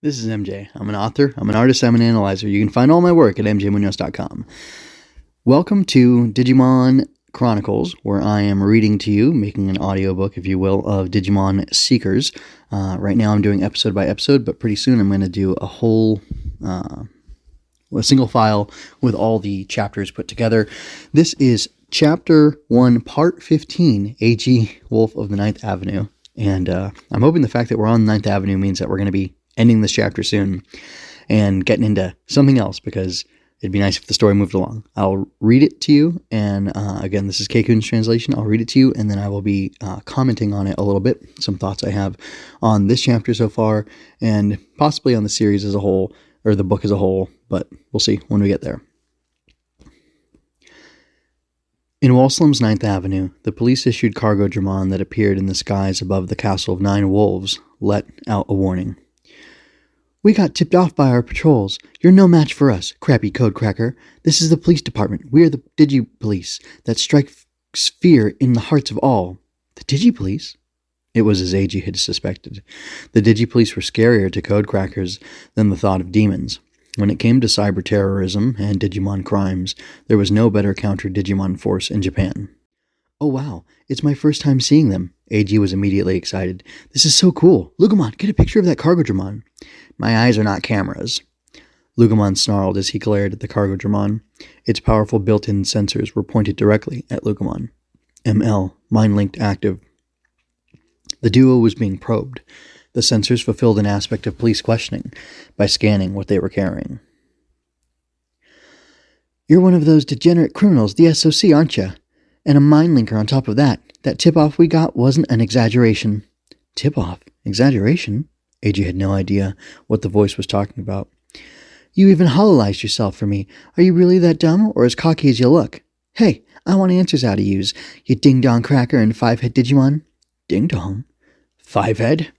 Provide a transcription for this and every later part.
This is MJ. I'm an author, I'm an artist, I'm an analyzer. You can find all my work at mjmunoz.com. Welcome to Digimon Chronicles, where I am reading to you, making an audiobook, if you will, of Digimon Seekers. Right now I'm doing episode by episode, but pretty soon I'm going to do a single file with all the chapters put together. This is Chapter 1, Part 15, Eiji, Wolf of the Ninth Avenue. And I'm hoping the fact that we're on Ninth Avenue means that we're going to be ending this chapter soon and getting into something else, because it'd be nice if the story moved along. I'll read it to you, and again, this is Keikun's translation. I'll read it to you, and then I will be commenting on it a little bit, some thoughts I have on this chapter so far, and possibly on the series as a whole, or the book as a whole, but we'll see when we get there. In Walslam's Ninth Avenue, the police issued cargo Digimon that appeared in the skies above the castle of 9 wolves let out a warning. "We got tipped off by our patrols. You're no match for us, crappy code cracker. This is the police department. We are the Digi-Police that strikes fear in the hearts of all." The Digi-Police? It was as Eiji had suspected. The Digi-Police were scarier to code crackers than the thought of demons. When it came to cyber terrorism and Digimon crimes, there was no better counter-Digimon force in Japan. "Oh wow, it's my first time seeing them." Eiji was immediately excited. "This is so cool. Lugumon, get a picture of that cargo Digimon." "My eyes are not cameras." Lugumon snarled as he glared at the cargo Digimon. Its powerful built-in sensors were pointed directly at Lugumon. ML, mind-linked active. The duo was being probed. The sensors fulfilled an aspect of police questioning by scanning what they were carrying. "You're one of those degenerate criminals, the SOC, aren't you? And a mind linker on top of that. That tip-off we got wasn't an exaggeration." "Tip-off? Exaggeration?" Eiji had no idea what the voice was talking about. "You even hololized yourself for me. Are you really that dumb, or as cocky as you look? Hey, I want answers out of yous, you ding-dong cracker and five-head Digimon." "Ding-dong? Five-head?"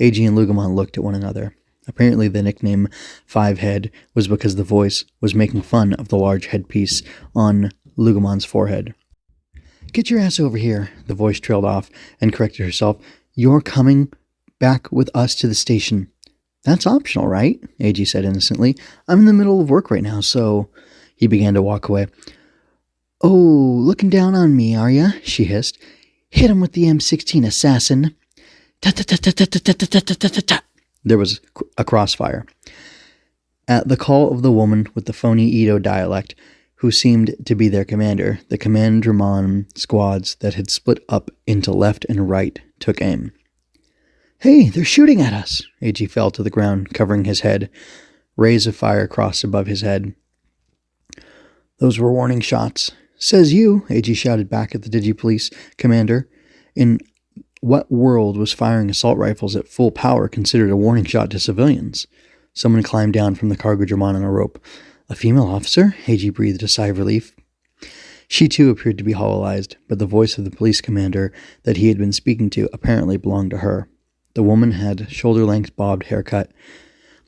Eiji and Lugumon looked at one another. Apparently the nickname Five-Head was because the voice was making fun of the large headpiece on Lugumon's forehead. "Get your ass over here," the voice trailed off and corrected herself. "You're coming back with us to the station." "That's optional, right?" Eiji said innocently. "I'm in the middle of work right now, so..." He began to walk away. "Oh, looking down on me, are ya?" she hissed. "Hit him with the M16, assassin." Ta-ta-ta-ta-ta-ta-ta-ta-ta-ta. There was a crossfire. At the call of the woman with the phony Edo dialect, who seemed to be their commander, the Commandramon squads that had split up into left and right took aim. "Hey, they're shooting at us!" Eiji fell to the ground, covering his head. Rays of fire crossed above his head. "Those were warning shots." "Says you," Eiji shouted back at the Digi-Police commander. In what world was firing assault rifles at full power considered a warning shot to civilians? Someone climbed down from the cargo Digimon on a rope. "A female officer?" Eiji breathed a sigh of relief. She too appeared to be hololized, but the voice of the police commander that he had been speaking to apparently belonged to her. The woman had shoulder-length bobbed haircut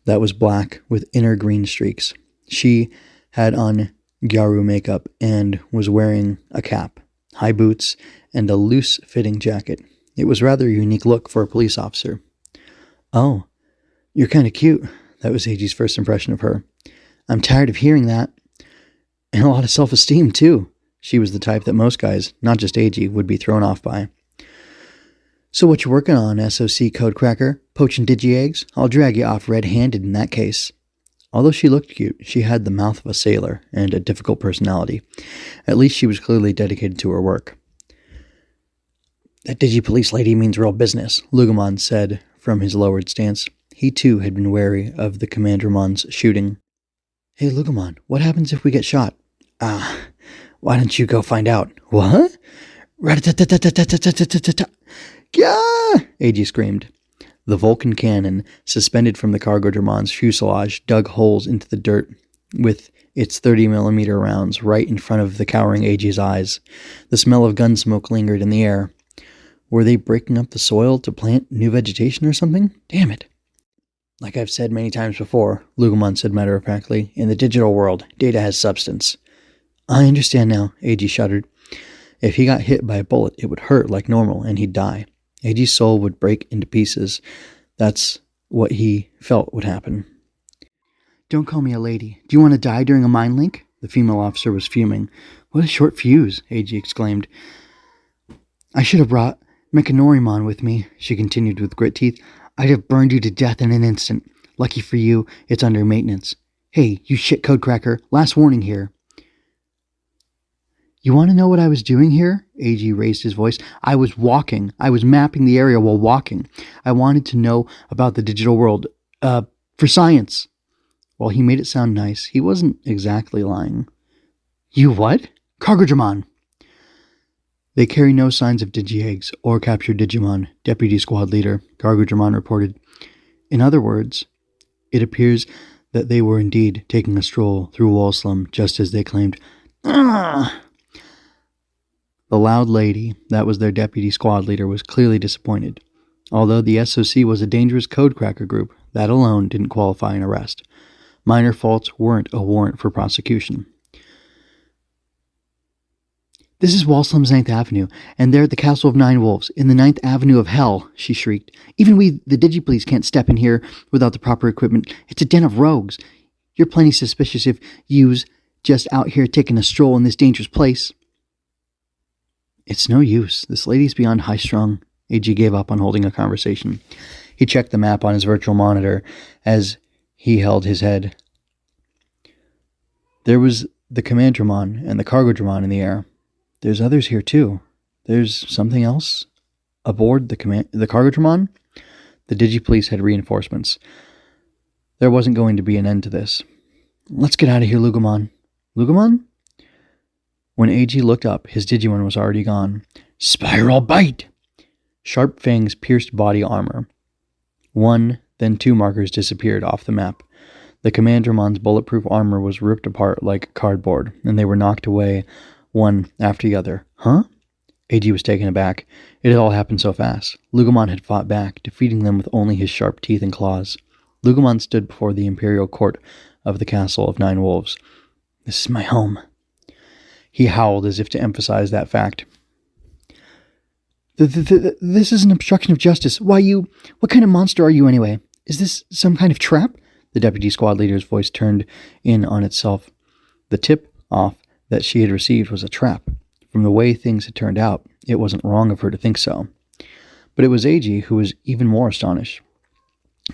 that was black with inner green streaks. She had on gyaru makeup and was wearing a cap, high boots, and a loose-fitting jacket. It was rather a unique look for a police officer. "Oh, you're kind of cute." That was Eiji's first impression of her. "I'm tired of hearing that." "And a lot of self-esteem, too." She was the type that most guys, not just Eiji, would be thrown off by. "So what you working on, SOC code cracker? Poaching digi-eggs? I'll drag you off red-handed in that case." Although she looked cute, she had the mouth of a sailor and a difficult personality. At least she was clearly dedicated to her work. "That Digi-Police lady means real business," Lugumon said from his lowered stance. He too had been wary of the Commandramon's shooting. "Hey Lugumon, what happens if we get shot?" Why don't you go find out?" "What?" "Rat-a-tat-tat-tat-tat-tat-tat-tat-tat." "Yeah!" Eiji screamed. The Vulcan cannon, suspended from the cargo Digimon's fuselage, dug holes into the dirt with its 30mm rounds right in front of the cowering Eiji's eyes. The smell of gun smoke lingered in the air. Were they breaking up the soil to plant new vegetation or something? Damn it. "Like I've said many times before," Lugumon said matter-of-factly, "in the digital world, data has substance." "I understand now," Eiji shuddered. If he got hit by a bullet, it would hurt like normal, and he'd die. Eiji's soul would break into pieces. That's what he felt would happen. "Don't call me a lady. Do you want to die during a mind link?" The female officer was fuming. "What a short fuse," Eiji exclaimed. "I should have brought Mechanorimon with me," she continued with grit teeth. "I'd have burned you to death in an instant. Lucky for you, it's under maintenance. Hey, you shit code cracker, last warning here." "You want to know what I was doing here?" Eiji raised his voice. "I was walking. I was mapping the area while walking. I wanted to know about the digital world. For science." While he made it sound nice, he wasn't exactly lying. "You what?" "Cargodramon." "They carry no signs of Digi-Eggs or captured Digimon," Deputy Squad Leader Cargodramon reported. "In other words, it appears that they were indeed taking a stroll through Walslum, just as they claimed." Ugh! The loud lady, that was their Deputy Squad Leader, was clearly disappointed. Although the SOC was a dangerous codecracker group, that alone didn't qualify an arrest. Minor faults weren't a warrant for prosecution. "This is Walslum's 9th Avenue, and they're at the Castle of Nine Wolves, in the 9th Avenue of Hell," she shrieked. "Even we, the Digipolice, can't step in here without the proper equipment. It's a den of rogues. You're plenty suspicious if you's just out here taking a stroll in this dangerous place." "It's no use. This lady's beyond high-strung." Eiji gave up on holding a conversation. He checked the map on his virtual monitor as he held his head. There was the Commandramon and the Cargodramon in the air. There's others here too. There's something else aboard the Cargodramon? The Digipolice had reinforcements. There wasn't going to be an end to this. "Let's get out of here, Lugomon." "Lugomon?" When Eiji looked up, his Digimon was already gone. "Spiral Bite!" Sharp fangs pierced body armor. One, then two markers disappeared off the map. The Commandermon's bulletproof armor was ripped apart like cardboard, and they were knocked away one after the other. "Huh?" Eiji was taken aback. It had all happened so fast. Lugomon had fought back, defeating them with only his sharp teeth and claws. Lugomon stood before the Imperial Court of the Castle of Nine Wolves. "This is my home." He howled as if to emphasize that fact. This is an obstruction of justice. What kind of monster are you anyway? Is this some kind of trap?" The Deputy Squad Leader's voice turned in on itself. The tip-off that she had received was a trap. From the way things had turned out, it wasn't wrong of her to think so. But it was Eiji who was even more astonished.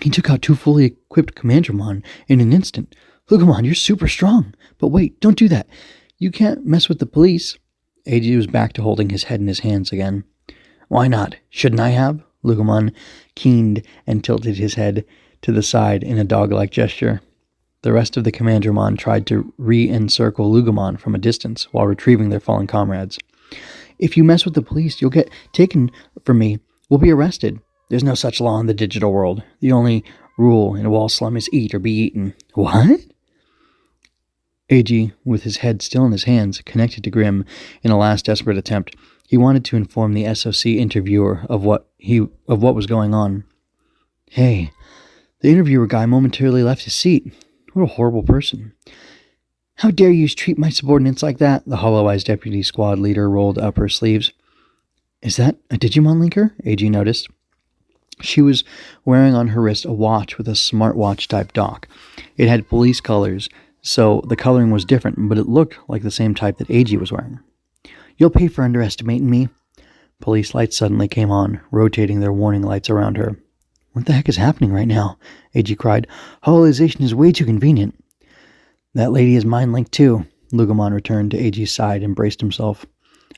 "He took out two fully equipped Commandramon in an instant. Lugomon, you're super strong. But wait, don't do that. You can't mess with the police." Eiji was back to holding his head in his hands again. "Why not? Shouldn't I have?" Lugomon keened and tilted his head to the side in a dog-like gesture. The rest of the Commandramon tried to re-encircle Lugomon from a distance while retrieving their fallen comrades. "If you mess with the police, you'll get taken from me. We'll be arrested. There's no such law in the digital world. The only rule in Walslum is eat or be eaten." "What?" Eiji, with his head still in his hands, connected to Grimm in a last desperate attempt. He wanted to inform the SOC interviewer of what was going on. "Hey, the interviewer guy momentarily left his seat. What a horrible person." "How dare you treat my subordinates like that?" The hollow-eyed Deputy Squad Leader rolled up her sleeves. "Is that a Digimon linker?" Eiji noticed. She was wearing on her wrist a watch with a smartwatch-type dock. It had police colors, so the coloring was different, but it looked like the same type that Eiji was wearing. "You'll pay for underestimating me." Police lights suddenly came on, rotating their warning lights around her. "What the heck is happening right now?" Eiji cried. "Holization is way too convenient." "That lady is mind-linked too." Lugomon returned to Eiji's side and braced himself.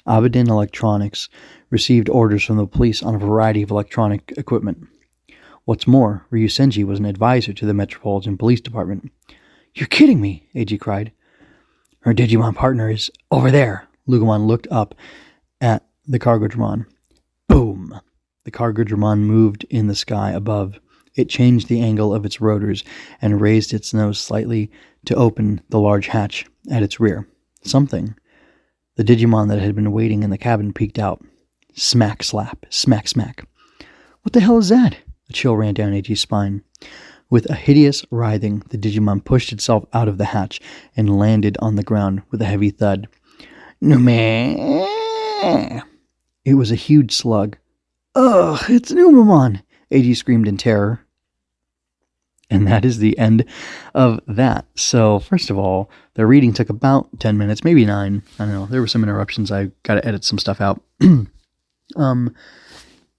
Abaddon Electronics received orders from the police on a variety of electronic equipment. What's more, Ryusenji was an advisor to the Metropolitan Police Department. "You're kidding me!" Eiji cried. "Her Digimon partner is over there." Lugomon looked up at the Cargodramon. Boom! The Cargodramon moved in the sky above. It changed the angle of its rotors and raised its nose slightly to open the large hatch at its rear. Something. The Digimon that had been waiting in the cabin peeked out. Smack, slap, smack, smack. "What the hell is that?" A chill ran down Eiji's spine. With a hideous writhing, the Digimon pushed itself out of the hatch and landed on the ground with a heavy thud. "Numeh!" It was a huge slug. "Ugh, it's an Umamon!" Eiji screamed in terror. And that is the end of that. So first of all, the reading took about 10 minutes, maybe 9. I don't know. There were some interruptions. I got to edit some stuff out.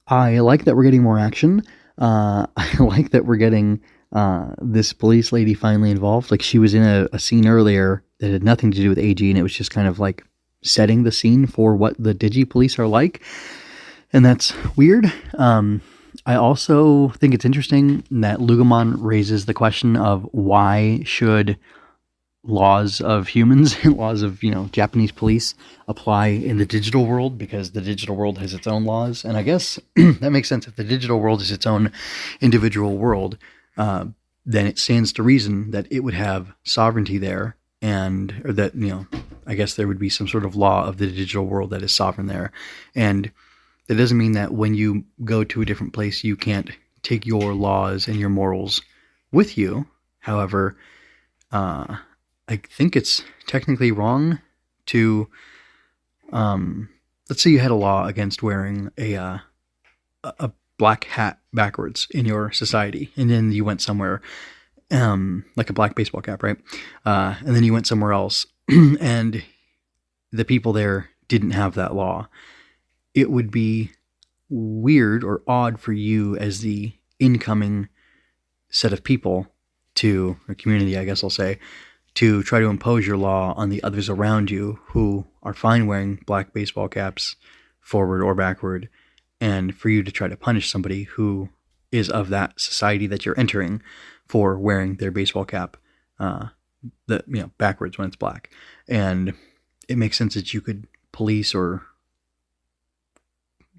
I like that we're getting more action. I like that we're getting this police lady finally involved. Like, she was in a scene earlier that had nothing to do with Eiji, and it was just kind of like setting the scene for what the Digi police are like. And that's weird. I also think it's interesting that Lugomon raises the question of why should laws of humans and laws of, Japanese police apply in the digital world, because the digital world has its own laws. And I guess that makes sense. If the digital world is its own individual world, then it stands to reason that it would have sovereignty there, or that, I guess there would be some sort of law of the digital world that is sovereign there. And that doesn't mean that when you go to a different place, you can't take your laws and your morals with you. However, I think it's technically wrong to, let's say you had a law against wearing a black hat backwards in your society, and then you went somewhere, like a black baseball cap, right? And then you went somewhere else, and the people there didn't have that law. It would be weird or odd for you as the incoming set of people or community, I guess I'll say, to try to impose your law on the others around you who are fine wearing black baseball caps forward or backward, and for you to try to punish somebody who is of that society that you're entering for wearing their baseball cap backwards when it's black. And it makes sense that you could police or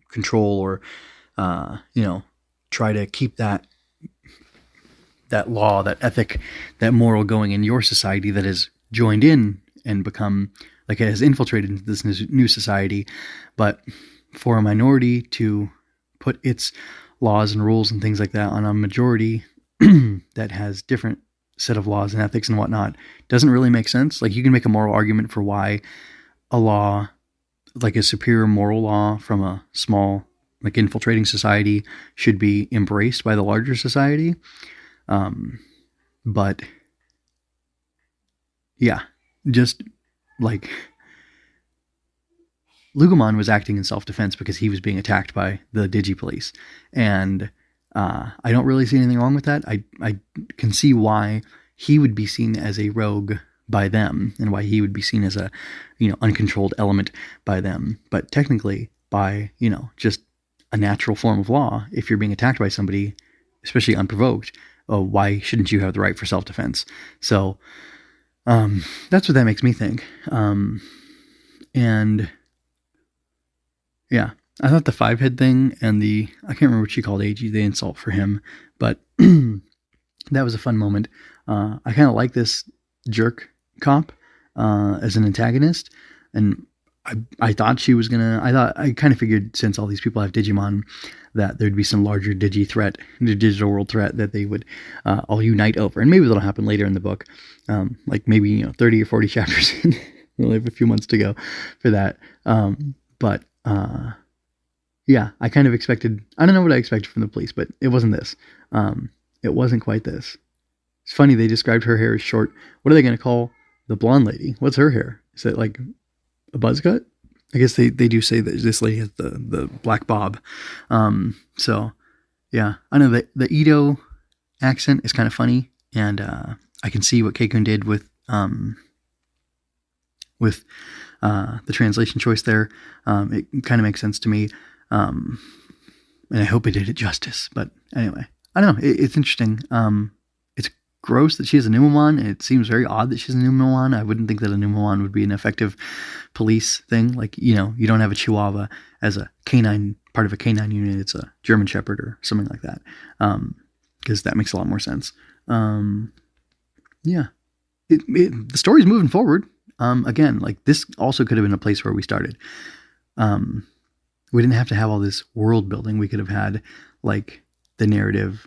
control or try to keep that law, that ethic, that moral going in your society that has joined in and become, like, it has infiltrated into this new society. But for a minority to put its laws and rules and things like that on a majority that has different set of laws and ethics and whatnot doesn't really make sense. Like, you can make a moral argument for why a law, like a superior moral law from a small, like, infiltrating society, should be embraced by the larger society. But yeah, just like Lugomon was acting in self-defense because he was being attacked by the Digi police. And I don't really see anything wrong with that. I can see why he would be seen as a rogue by them, and why he would be seen as a, uncontrolled element by them. But technically, by, just a natural form of law, if you're being attacked by somebody, especially unprovoked, why shouldn't you have the right for self-defense? So that's what that makes me think. And yeah, I thought the 5-head thing and I can't remember what she called Eiji, the insult for him, but that was a fun moment. I kind of like this jerk cop as an antagonist, and I thought she was I kind of figured, since all these people have Digimon, that there'd be some larger digital world threat that they would all unite over. And maybe that'll happen later in the book. Like maybe, 30 or 40 chapters in. We'll have a few months to go for that. But yeah, I kind of expected, I don't know what I expected from the police, but it wasn't this. It wasn't quite this. It's funny, they described her hair as short. What are they going to call the blonde lady? What's her hair? Is it like a buzz cut? I guess they do say that this lady has the black bob. So yeah, I know that the Edo accent is kind of funny, and I can see what Keikun did with the translation choice there. It kind of makes sense to me, and I hope it did it justice. But anyway, I don't know. It's interesting. It's gross that she has a Numemon. It seems very odd that she's a Numemon. I wouldn't think that a Numemon would be an effective police thing. Like, you don't have a Chihuahua as a canine, part of a canine unit. It's a German Shepherd or something like that. Because that makes a lot more sense. Yeah. The story's moving forward. Again, like, this also could have been a place where we started. We didn't have to have all this world building. We could have had, like, the narrative.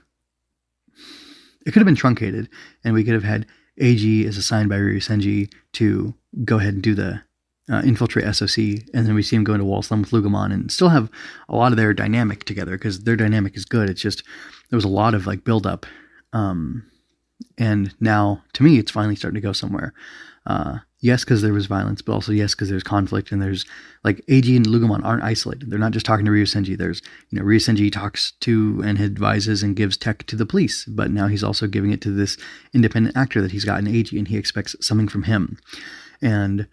It could have been truncated, and we could have had Eiji is assigned by Ryusenji to go ahead and do the infiltrate SOC, and then we see him go into Wall Slum with Lugomon, and still have a lot of their dynamic together, because their dynamic is good. It's just there was a lot of, like, build up And now, to me, it's finally starting to go somewhere. Yes, because there was violence, but also yes, because there's conflict, and there's like Eiji and Lugumon aren't isolated. They're not just talking to Ryusenji. There's, Ryusenji talks to and advises and gives tech to the police, but now he's also giving it to this independent actor that he's got in Eiji, and he expects something from him. And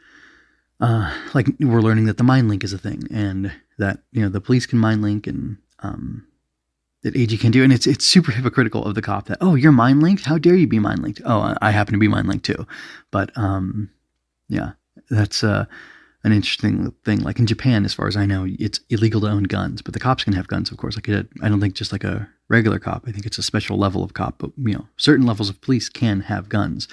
like we're learning that the mind link is a thing, and that the police can mind link, and that Eiji can do, and it's super hypocritical of the cop that, oh, you're mind linked? How dare you be mind linked? Oh, I happen to be mind linked too, but yeah, that's an interesting thing. Like in Japan, as far as I know, it's illegal to own guns, but the cops can have guns, of course. Like I don't think just like a regular cop. I think it's a special level of cop, but certain levels of police can have guns,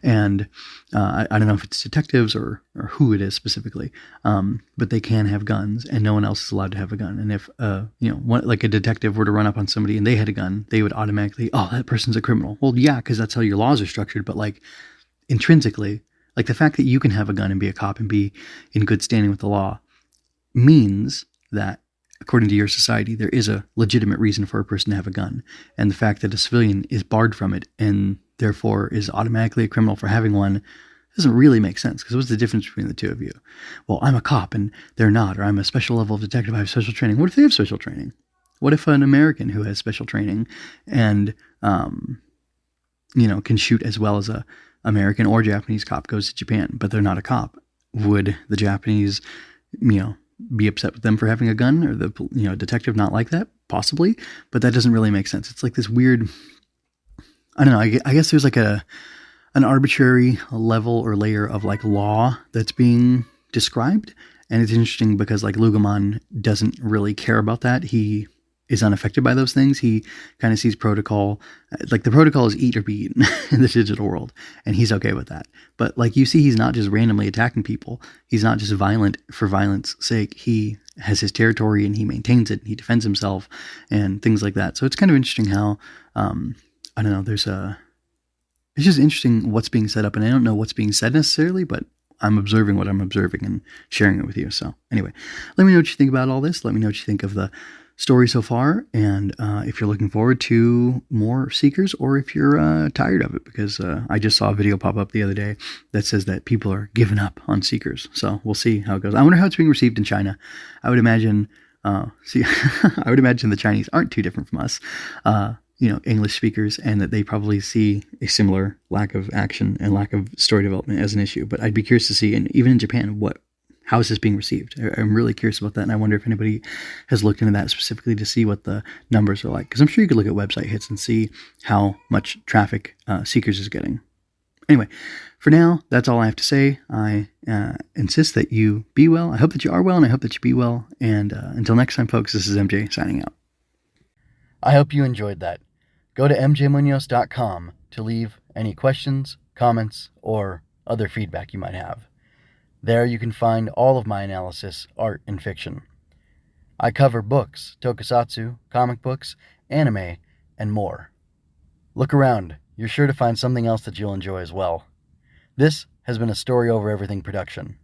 and I don't know if it's detectives or who it is specifically, but they can have guns, and no one else is allowed to have a gun. And if like a detective were to run up on somebody and they had a gun, they would automatically, oh, that person's a criminal. Well, yeah, because that's how your laws are structured. But like intrinsically, like the fact that you can have a gun and be a cop and be in good standing with the law means that, according to your society, there is a legitimate reason for a person to have a gun. And the fact that a civilian is barred from it and therefore is automatically a criminal for having one doesn't really make sense. Because what's the difference between the two of you? Well, I'm a cop and they're not, or I'm a special level of detective, I have special training. What if they have special training? What if an American who has special training and, can shoot as well as a American or Japanese cop goes to Japan, but they're not a cop? Would the Japanese, be upset with them for having a gun, or the detective not like that? Possibly, but that doesn't really make sense. It's like this weird, I don't know, I guess there's like an arbitrary level or layer of like law that's being described, and it's interesting because like Lugumon doesn't really care about that. He is unaffected by those things. He kind of sees protocol, like the protocol is eat or be eaten in the digital world, and he's okay with that. But like you see, he's not just randomly attacking people. He's not just violent for violence sake. He has his territory and he maintains it. He defends himself and things like that. So it's kind of interesting how, I don't know, it's just interesting what's being set up, and I don't know what's being said necessarily, but I'm observing what I'm observing and sharing it with you. So anyway, let me know what you think about all this. Let me know what you think of the story so far, and if you're looking forward to more Seekers, or if you're tired of it, because I just saw a video pop up the other day that says that people are giving up on Seekers. So we'll see how it goes. I wonder how it's being received in China. I would imagine I would imagine the Chinese aren't too different from us, English speakers, and that they probably see a similar lack of action and lack of story development as an issue. But I'd be curious to see, and even in Japan, how is this being received? I'm really curious about that, and I wonder if anybody has looked into that specifically to see what the numbers are like. Because I'm sure you could look at website hits and see how much traffic Seekers is getting. Anyway, for now, that's all I have to say. I insist that you be well. I hope that you are well, and I hope that you be well. And until next time, folks, this is MJ signing out. I hope you enjoyed that. Go to mjmunoz.com to leave any questions, comments, or other feedback you might have. There you can find all of my analysis, art, and fiction. I cover books, tokusatsu, comic books, anime, and more. Look around. You're sure to find something else that you'll enjoy as well. This has been a Story Over Everything production.